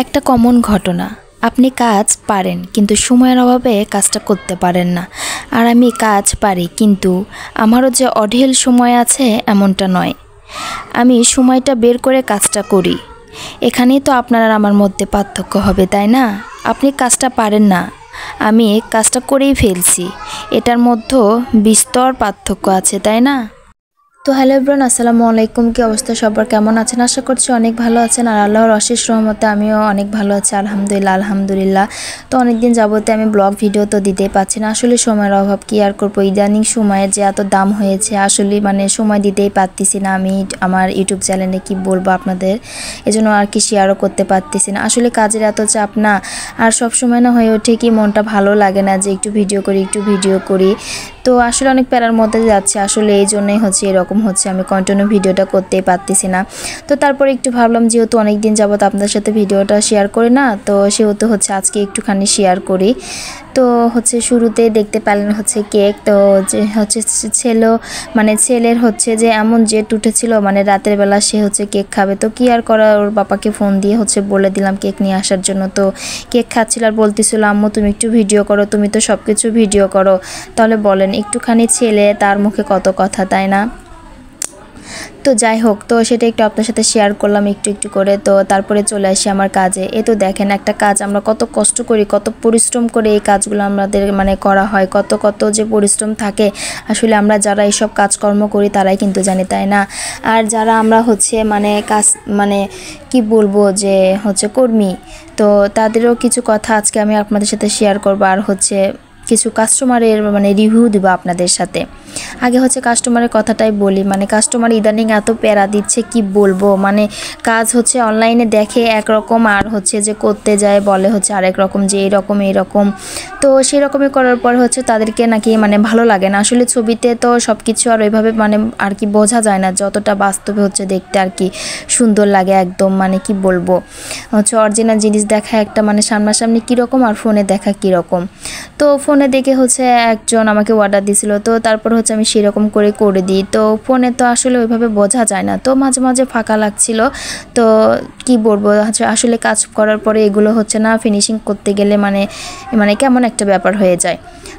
একটা কমন ঘটনা, আপনি কাজ পারেন কিন্তু সময়ের অভাবে কাজটা করতে পারেন না। আর আমি কাজ পারি কিন্তু আমারও যে অঢেল সময় আছে এমনটা নয়। আমি সময়টা বের করে কাজটা করি। এখানেই তো আপনার আর আমার মধ্যে পার্থক্য হবে, তাই না? আপনি কাজটা পারেন না, আমি কাজটা করেই ফেলছি। এটার মধ্যে বিস্তর পার্থক্য আছে, তাই না? তো হ্যালো এভরিওয়ান, আসসালামু আলাইকুম। কি অবস্থা সবার, কেমন আছেন? আশা করছি অনেক ভালো আছেন। আর আল্লাহর অশেষ রহমতে আমিও অনেক ভালো আছি, আলহামদুলিল্লাহ। তো অনেক দিন যাবতে আমি ব্লগ ভিডিও তো দিতেই পাচ্ছি না, আসলে সময়ের অভাব। কি আর করবো, ইদানিং সময়ে যে এত দাম হয়েছে, আসলে সময় দিতেই পারতেছি না। আমি আমার ইউটিউব চ্যানেলে কি বলবো আপনাদের, এজন্য আর কি শেয়ারও করতে পারতেছি না। আসলে কাজের এত চাপ না, আর সব সময় না হয়ে ওঠে কি মনটা ভালো লাগে না যে একটু ভিডিও করি। তো আসলে অনেক প্যারার মধ্যে যাচ্ছে, আসলে এই জন্যই হচ্ছে এরকম হচ্ছে, আমি কন্টিনিউ ভিডিওটা করতেই পারতেছি না। তো তারপরে একটু ভাবলাম যেহেতু অনেক দিন যাবত আপনাদের সাথে ভিডিওটা শেয়ার করি না, তো সেহেতু হচ্ছে আজকে একটুখানি শেয়ার করি। তো হচ্ছে শুরুতে দেখতে পেলেন হচ্ছে কেক। তো যে হচ্ছে ছেলের হচ্ছে যে এমন জেদ উঠেছিল, রাতের বেলা সে হচ্ছে কেক খাবে। তো কি আর করা, ওর বাবাকে ফোন দিয়ে হচ্ছে বলে দিলাম কেক নিয়ে আসার জন্য। তো কেক খাচ্ছিল আর বলতেছিল, আম্মু তুমি একটু ভিডিও করো, তুমি তো সব কিছু ভিডিও করো। তাহলে বলেন, একটুখানি ছেলে, তার মুখে কত কথা, তাই না? তো যাই হোক, তো সেটা একটু আপনার সাথে শেয়ার করলাম একটু করে। তো তারপরে চলে আসি আমার কাজে। এ তো দেখেন, একটা কাজ আমরা কত কষ্ট করি, কত পরিশ্রম করে এই কাজগুলো আমাদের করা হয়, কত যে পরিশ্রম থাকে। আসলে আমরা যারা এইসব কাজকর্ম করি তারাই কিন্তু জানি, তাই না? আর যারা আমরা হচ্ছে কাজ কি বলবো যে হচ্ছে কর্মী, তো তাদেরও কিছু কথা আজকে আমি আপনাদের সাথে শেয়ার করবো। আর হচ্ছে কিছু কাস্টমারের রিভিউ দিব আপনাদের সাথে। আগে হচ্ছে কাস্টমারের কথাটাই বলি। কাস্টমার ইদানিং এত প্যারা দিচ্ছে, কি বলবো। কাজ হচ্ছে অনলাইনে দেখে একরকম, আর হচ্ছে যে করতে যায় বলে হচ্ছে আরেক রকম, যে এইরকম। তো সেই রকমই করার পর হচ্ছে তাদেরকে নাকি ভালো লাগে না। আসলে ছবিতে তো সব কিছু আর ওইভাবে আর কি বোঝা যায় না, যতটা বাস্তবে হচ্ছে দেখতে আর কি সুন্দর লাগে একদম। কি বলবো, হচ্ছে অরিজিনাল জিনিস দেখা একটা সামনাসামনি কীরকম, আর ফোনে দেখা কীরকম। তো ফোনে দেখে হচ্ছে একজন আমাকে অর্ডার দিয়েছিল, তো তারপর হচ্ছে আমি সেরকম করে দিই। তো ফোনে তো আসলে ওইভাবে বোঝা যায় না, তো মাঝে মাঝে ফাঁকা লাগছিল। তো কি বলবো, আসলে কাজ করার পরে এগুলো হচ্ছে না, ফিনিশিং করতে গেলে কেমন একটা ব্যাপার হয়ে যায়।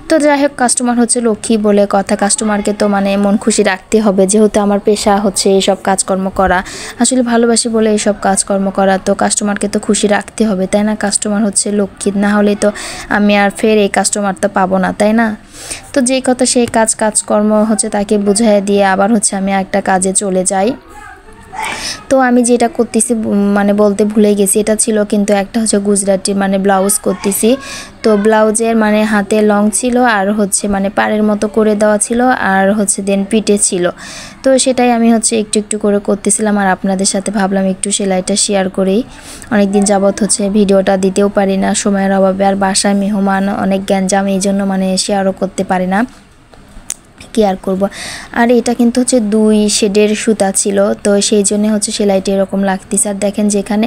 তো যাই হোক, কাস্টমার হচ্ছে লক্ষ্মী বলে কথা। কাস্টমারকে তো মন খুশি রাখতে হবে, যেহেতু আমার পেশা হচ্ছে এইসব কাজকর্ম করা, আসলে ভালোবাসি বলে এইসব কাজকর্ম করা। তো কাস্টমারকে তো খুশি রাখতে হবে, তাই না? কাস্টমার হচ্ছে লক্ষ্মী, না হলে তো আমি আর ফের এই কাস্টমার তো পাবো না, তাই না? তো যেই কথা সেই কাজকর্ম হচ্ছে তাকে বুঝিয়ে দিয়ে আবার হচ্ছে আমি একটা কাজে চলে যাই। তো আমি যেটা করতেছি বলতে ভুলে গেছি, এটা ছিল কিন্তু একটা হচ্ছে গুজরাটি ব্লাউজ করতেছি। তো ব্লাউজের হাতে লং ছিল, আর হচ্ছে পাড়ের মতো করে দেওয়া ছিল, আর হচ্ছে দেন পিঠে ছিল। তো সেটাই আমি হচ্ছে একটু করে করতেছিলাম, আর আপনাদের সাথে ভাবলাম একটু সেলাইটা শেয়ার করেই। অনেক দিন যাবত হচ্ছে ভিডিওটা দিতেও পারি না সময়ের অভাবে, আর বাসায় মেহমান অনেক গ্যাঞ্জাম, এই জন্য শেয়ারও করতে পারি না। কি আর করব। আর এটা কিন্তু হচ্ছে 2 শেডের সুতা ছিল, তো সেই জন্য হচ্ছে সেলাইটা এরকম লাগতেছে। আর দেখেন, যেখানে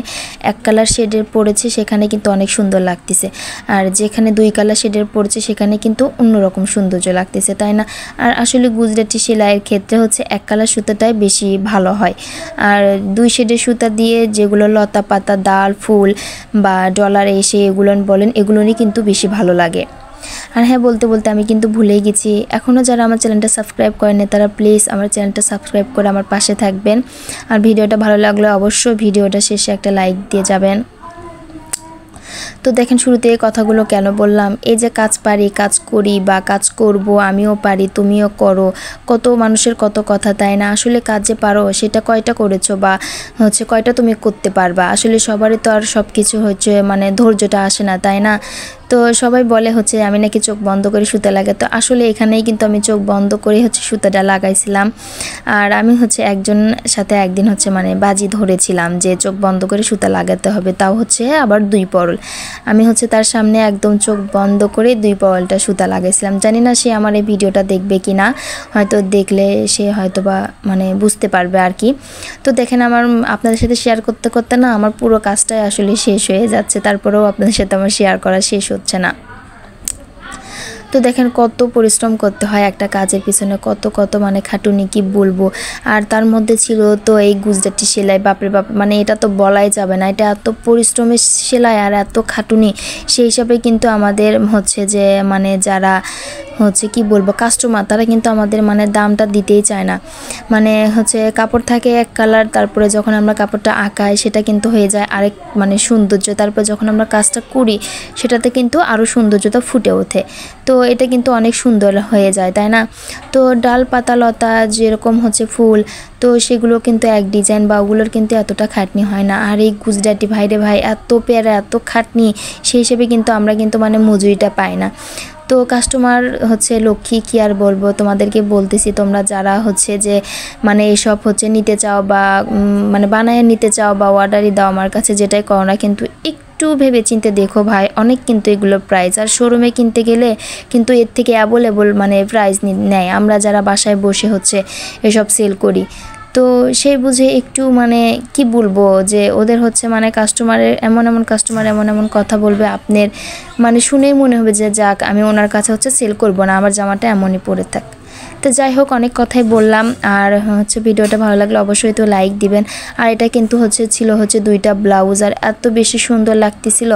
1 কালার শেডের পড়েছে সেখানে কিন্তু অনেক সুন্দর লাগতেছে, আর যেখানে 2 কালার শেডের পড়েছে সেখানে কিন্তু অন্যরকম সৌন্দর্য লাগতেছে, তাই না? আর আসলে গুজরাটি সেলাইয়ের ক্ষেত্রে হচ্ছে 1 কালার সুতাটাই বেশি ভালো হয়। আর 2 শেডের সুতা দিয়ে যেগুলো লতা পাতা, ডাল, ফুল বা ডলার এসে এগুলো বলেন, এগুলোরই কিন্তু বেশি ভালো লাগে। আর হ্যাঁ, বলতে আমি কিন্তু ভুলেই গেছি, এখনও যারা আমার চ্যানেলটা সাবস্ক্রাইব করেন তারা প্লিজ আমার চ্যানেলটা সাবস্ক্রাইব করে আমার পাশে থাকবেন। আর ভিডিওটা ভালো লাগলে অবশ্যই ভিডিওটা শেষে একটা লাইক দিয়ে যাবেন। তো দেখেন, শুরুতে এই কথাগুলো কেন বললাম, এই যে কাজ পারি, কাজ করি বা কাজ করব, আমিও পারি তুমিও করো, কত মানুষের কত কথা, তাই না? আসলে কাজ যে পারো সেটা কয়টা করেছো, বা হচ্ছে কয়টা তুমি করতে পারবা। আসলে সবারই তো আর সব কিছু হচ্ছে ধৈর্যটা আসে না, তাই না? তো সবাই বলে হচ্ছে আমি নাকি চোখ বন্ধ করে সুতা লাগাই, তো আসলে এখানেই কিন্তু আমি চোখ বন্ধ করে হচ্ছে সুতাটা লাগাইছিলাম। আর আমি হচ্ছে একজন সাথে একদিন হচ্ছে বাজি ধরেছিলাম যে চোখ বন্ধ করে সুতা লাগাতে হবে, তাও হচ্ছে আবার 2 পরল। আমি হচ্ছে তার সামনে একদম চোখ বন্ধ করে 2 পরলটা সুতা লাগাইছিলাম। জানি না সে আমার এই ভিডিওটা দেখবে কি না, হয়তো দেখলে সে হয়তো বা বুঝতে পারবে আর কি। তো দেখেন, আপনাদের সাথে শেয়ার করতে করতে না আমার পুরো কাজটাই আসলে শেষ হয়ে যাচ্ছে, তারপরেও আপনাদের সাথে আমার শেয়ার করা শেষ হচ্ছে না। তো দেখেন কত পরিশ্রম করতে হয় একটা কাজের পিছনে, কত কত মানে খাটুনি কি বলবো। আর তার মধ্যে ছিল তো এই গুজরাটি সেলাই, বাপরে বাপ, মানে এটা তো বলাই যাবে না, এটা এত পরিশ্রমের সেলাই আর এত খাটুনি। সেই হিসাবে কিন্তু আমাদের হচ্ছে যে মানে যারা হচ্ছে কি বলবো কাস্টমার, তারা কিন্তু আমাদের মানে দামটা দিতেই চায় না। মানে হচ্ছে কাপড় থাকে এক কালার, তারপরে যখন আমরা কাপড়টা আঁকাই সেটা কিন্তু হয়ে যায় আরেক মানে সৌন্দর্য, তারপর যখন আমরা কাজটা করি সেটাতে কিন্তু আরও সৌন্দর্যতা ফুটে ওঠে। তো এটা কিন্তু অনেক সুন্দর হয়ে যায়, তাই না? তো ডাল পাতা লতা যেরকম হচ্ছে ফুল, তো সেগুলো কিন্তু এক ডিজাইন বা ওগুলোর কিন্তু এতটা খাটনি হয় না। আর এই গুজরাটি ভাইরে ভাই এত প্যারা এত খাটনি, সেই হিসেবে কিন্তু আমরা কিন্তু মানে মজুরিটা পাই না। তো কাস্টমার হচ্ছে লক্ষ্মী, কী আর বলবো তোমাদেরকে, বলতেছি তোমরা যারা হচ্ছে যে মানে এসব হচ্ছে নিতে চাও বা মানে বানায় নিতে চাও বা অর্ডারই দাও আমার কাছে, যেটাই করো না কিন্তু একটু ভেবে চিনতে দেখো ভাই, অনেক কিন্তু এগুলোর প্রাইস। আর শোরুমে কিনতে গেলে কিন্তু এর থেকে অ্যাভেলেবল মানে প্রাইস নেয়, আমরা যারা বাসায় বসে হচ্ছে এসব সেল করি। তো সেই বুঝে একটু মানে কি বলবো যে ওদের হচ্ছে মানে কাস্টমারের এমন এমন কাস্টমার এমন এমন কথা বলবে আপনার মানে শুনেই মনে হবে যে যাক আমি ওনার কাছে হচ্ছে সেল করব না, আমার জামাটা এমনই পরে থাক। তো যাই হোক, অনেক কথাই বললাম। আর হচ্ছে ভিডিওটা ভালো লাগলে অবশ্যই তো লাইক দিবেন। আর এটা কিন্তু ছিল হচ্ছে 2টা ব্লাউজ, আর এত বেশি সুন্দর লাগতেছিল।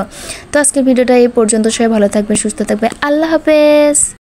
তো আজকের ভিডিওটা এই পর্যন্ত, সবাই ভালো থাকবে, সুস্থ থাকবে, আল্লাহ হাফেজ।